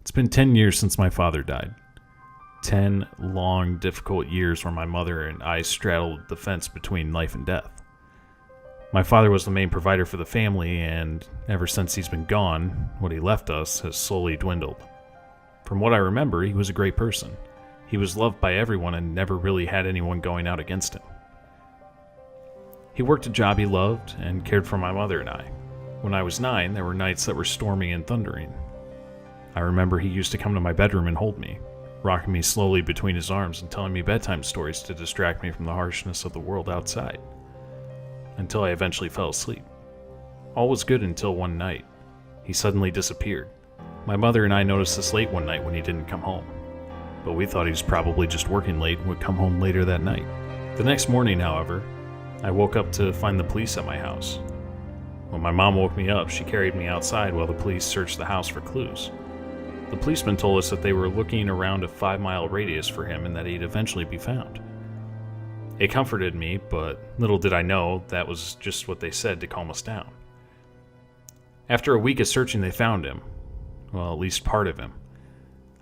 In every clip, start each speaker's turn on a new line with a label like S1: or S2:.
S1: It's been 10 years since my father died. 10 long, difficult years where my mother and I straddled the fence between life and death. My father was the main provider for the family, and ever since he's been gone, what he left us has slowly dwindled. From what I remember, he was a great person. He was loved by everyone and never really had anyone going out against him. He worked a job he loved and cared for my mother and I. When I was 9, there were nights that were stormy and thundering. I remember he used to come to my bedroom and hold me, rocking me slowly between his arms and telling me bedtime stories to distract me from the harshness of the world outside, until I eventually fell asleep. All was good until one night. He suddenly disappeared. My mother and I noticed this late one night when he didn't come home, but we thought he was probably just working late and would come home later that night. The next morning, however, I woke up to find the police at my house. When my mom woke me up, she carried me outside while the police searched the house for clues. The policemen told us that they were looking around a 5-mile radius for him and that he'd eventually be found. It comforted me, but little did I know that was just what they said to calm us down. After a week of searching, they found him. Well, at least part of him.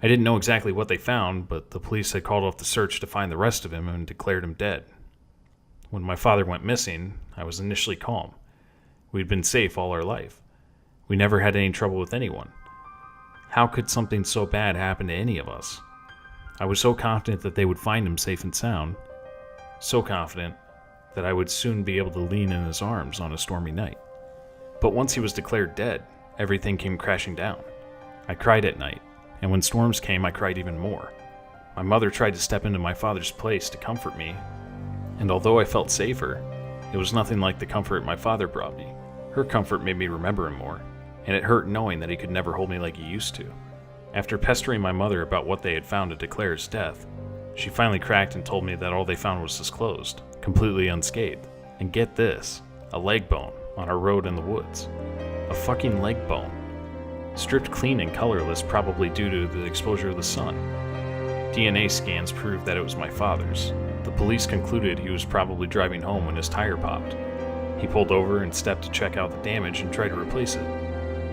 S1: I didn't know exactly what they found, but the police had called off the search to find the rest of him and declared him dead. When my father went missing, I was initially calm. We'd been safe all our life. We never had any trouble with anyone. How could something so bad happen to any of us? I was so confident that they would find him safe and sound, so confident that I would soon be able to lean in his arms on a stormy night. But once he was declared dead, everything came crashing down. I cried at night, and when storms came, I cried even more. My mother tried to step into my father's place to comfort me, and although I felt safer, it was nothing like the comfort my father brought me. Her comfort made me remember him more, and it hurt knowing that he could never hold me like he used to. After pestering my mother about what they had found to declare his death, she finally cracked and told me that all they found was disclosed, completely unscathed. And get this, a leg bone on a road in the woods. A fucking leg bone. Stripped clean and colorless, probably due to the exposure of the sun. DNA scans proved that it was my father's. The police concluded he was probably driving home when his tire popped. He pulled over and stepped to check out the damage and try to replace it.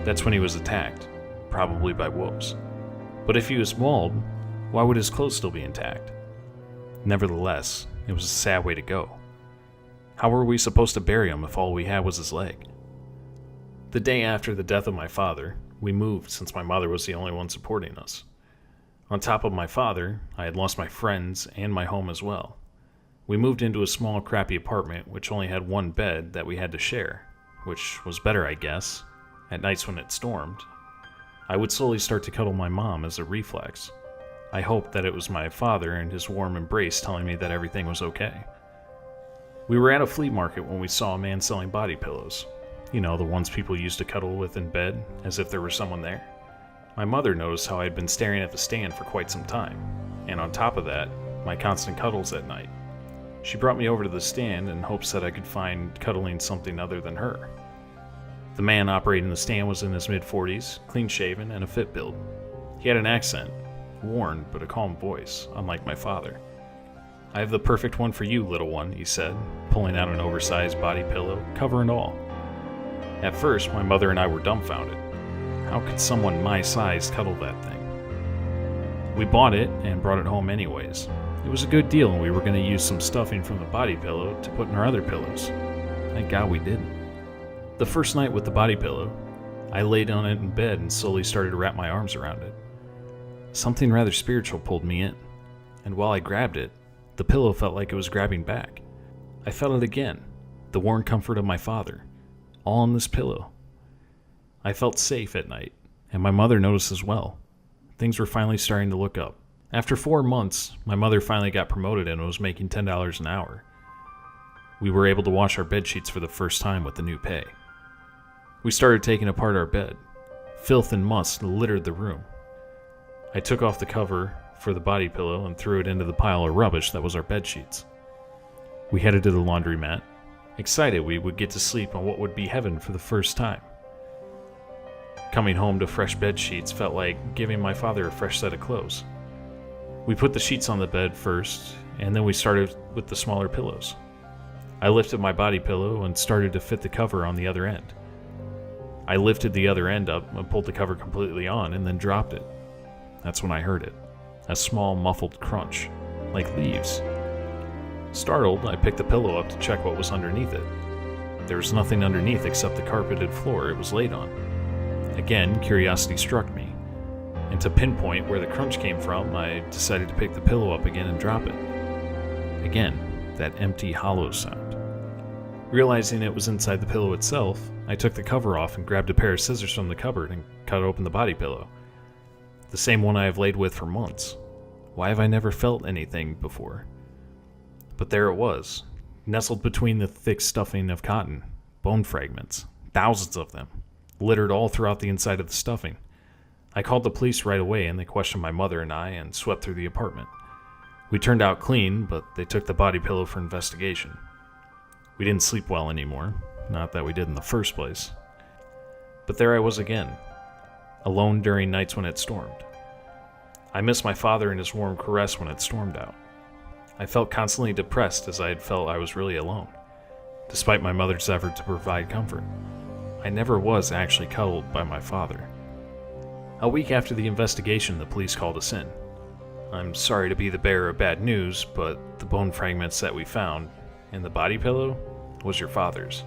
S1: That's when he was attacked, probably by wolves. But if he was mauled, why would his clothes still be intact? Nevertheless, it was a sad way to go. How were we supposed to bury him if all we had was his leg? The day after the death of my father, we moved since my mother was the only one supporting us. On top of my father, I had lost my friends and my home as well. We moved into a small, crappy apartment which only had one bed that we had to share, which was better, I guess. At nights when it stormed, I would slowly start to cuddle my mom as a reflex. I hoped that it was my father and his warm embrace telling me that everything was okay. We were at a flea market when we saw a man selling body pillows. You know, the ones people used to cuddle with in bed, as if there was someone there. My mother noticed how I had been staring at the stand for quite some time, and on top of that, my constant cuddles at night. She brought me over to the stand in hopes that I could find cuddling something other than her. The man operating the stand was in his mid-40s, clean-shaven, and a fit build. He had an accent, worn but a calm voice, unlike my father. "I have the perfect one for you, little one," he said, pulling out an oversized body pillow, cover and all. At first, my mother and I were dumbfounded. How could someone my size cuddle that thing? We bought it and brought it home anyways. It was a good deal and we were going to use some stuffing from the body pillow to put in our other pillows. Thank God we didn't. The first night with the body pillow, I laid on it in bed and slowly started to wrap my arms around it. Something rather spiritual pulled me in, and while I grabbed it, the pillow felt like it was grabbing back. I felt it again, the warm comfort of my father, all on this pillow. I felt safe at night, and my mother noticed as well. Things were finally starting to look up. After 4 months, my mother finally got promoted and was making $10 an hour. We were able to wash our bed sheets for the first time with the new pay. We started taking apart our bed. Filth and must littered the room. I took off the cover for the body pillow and threw it into the pile of rubbish that was our bed sheets. We headed to the laundromat, excited we would get to sleep on what would be heaven for the first time. Coming home to fresh bed sheets felt like giving my father a fresh set of clothes. We put the sheets on the bed first, and then we started with the smaller pillows. I lifted my body pillow and started to fit the cover on the other end. I lifted the other end up and pulled the cover completely on and then dropped it. That's when I heard it. A small, muffled crunch, like leaves. Startled, I picked the pillow up to check what was underneath it. There was nothing underneath except the carpeted floor it was laid on. Again, curiosity struck me, and to pinpoint where the crunch came from, I decided to pick the pillow up again and drop it. Again, that empty, hollow sound. Realizing it was inside the pillow itself, I took the cover off and grabbed a pair of scissors from the cupboard and cut open the body pillow. The same one I have laid with for months. Why have I never felt anything before? But there it was, nestled between the thick stuffing of cotton, bone fragments, thousands of them, littered all throughout the inside of the stuffing. I called the police right away, and they questioned my mother and I and swept through the apartment. We turned out clean, but they took the body pillow for investigation. We didn't sleep well anymore, not that we did in the first place. But there I was again, alone during nights when it stormed. I missed my father and his warm caress when it stormed out. I felt constantly depressed as I had felt I was really alone, despite my mother's effort to provide comfort. I never was actually cuddled by my father. A week after the investigation, the police called us in. I'm sorry to be the bearer of bad news, but the bone fragments that we found and the body pillow was your father's.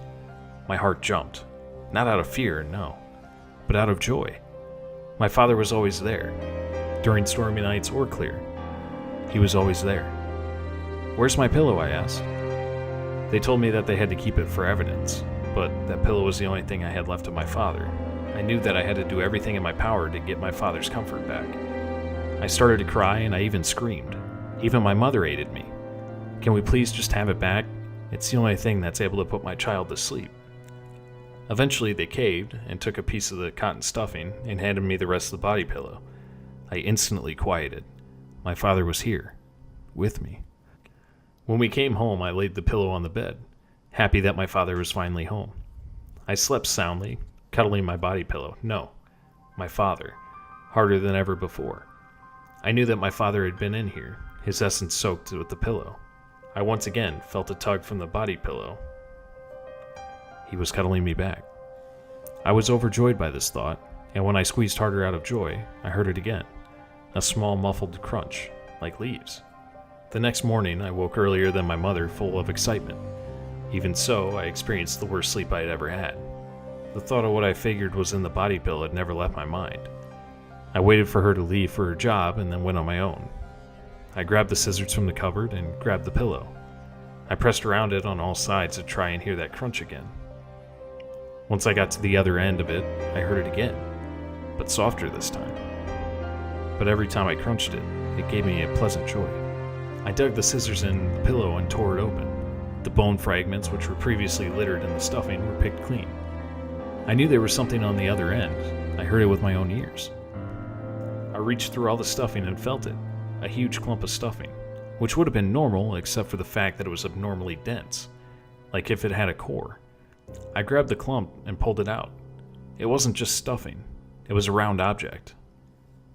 S1: My heart jumped. Not out of fear, no, but out of joy. My father was always there, during stormy nights or clear. He was always there. Where's my pillow, I asked. They told me that they had to keep it for evidence, but that pillow was the only thing I had left of my father. I knew that I had to do everything in my power to get my father's comfort back. I started to cry and I even screamed. Even my mother aided me. Can we please just have it back? It's the only thing that's able to put my child to sleep. Eventually they caved and took a piece of the cotton stuffing and handed me the rest of the body pillow. I instantly quieted. My father was here, with me. When we came home, I laid the pillow on the bed, happy that my father was finally home. I slept soundly, cuddling my body pillow. No, my father, harder than ever before. I knew that my father had been in here, his essence soaked with the pillow. I once again felt a tug from the body pillow. He was cuddling me back. I was overjoyed by this thought, and when I squeezed harder out of joy, I heard it again, a small muffled crunch, like leaves. The next morning, I woke earlier than my mother, full of excitement. Even so, I experienced the worst sleep I had ever had. The thought of what I figured was in the body pillow had never left my mind. I waited for her to leave for her job and then went on my own. I grabbed the scissors from the cupboard and grabbed the pillow. I pressed around it on all sides to try and hear that crunch again. Once I got to the other end of it, I heard it again, but softer this time. But every time I crunched it, it gave me a pleasant joy. I dug the scissors in the pillow and tore it open. The bone fragments, which were previously littered in the stuffing, were picked clean. I knew there was something on the other end. I heard it with my own ears. I reached through all the stuffing and felt it, a huge clump of stuffing, which would have been normal except for the fact that it was abnormally dense, like if it had a core. I grabbed the clump and pulled it out. It wasn't just stuffing, it was a round object.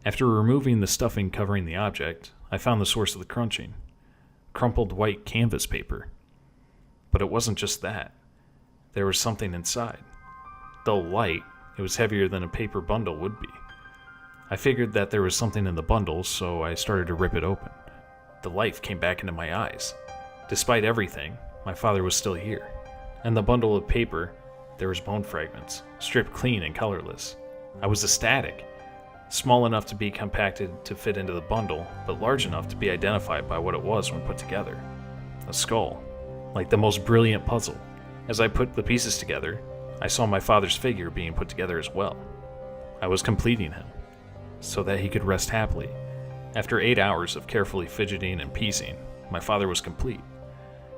S1: After removing the stuffing covering the object, I found the source of the crunching, crumpled white canvas paper. But it wasn't just that. There was something inside. Though light, it was heavier than a paper bundle would be. I figured that there was something in the bundle, so I started to rip it open. The life came back into my eyes. Despite everything, my father was still here. And the bundle of paper, there was bone fragments, stripped clean and colorless. I was ecstatic. Small enough to be compacted to fit into the bundle, but large enough to be identified by what it was when put together. A skull, like the most brilliant puzzle. As I put the pieces together, I saw my father's figure being put together as well. I was completing him, so that he could rest happily. After 8 hours of carefully fidgeting and piecing, my father was complete.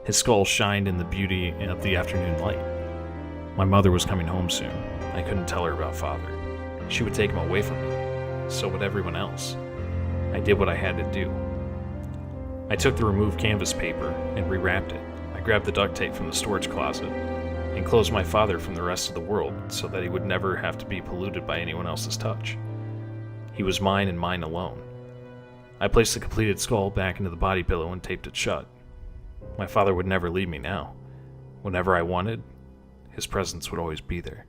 S1: His skull shined in the beauty of the afternoon light. My mother was coming home soon. I couldn't tell her about father. She would take him away from me. So would everyone else. I did what I had to do. I took the removed canvas paper and rewrapped it. I grabbed the duct tape from the storage closet and closed my father from the rest of the world so that he would never have to be polluted by anyone else's touch. He was mine and mine alone. I placed the completed skull back into the body pillow and taped it shut. My father would never leave me now. Whenever I wanted, his presence would always be there.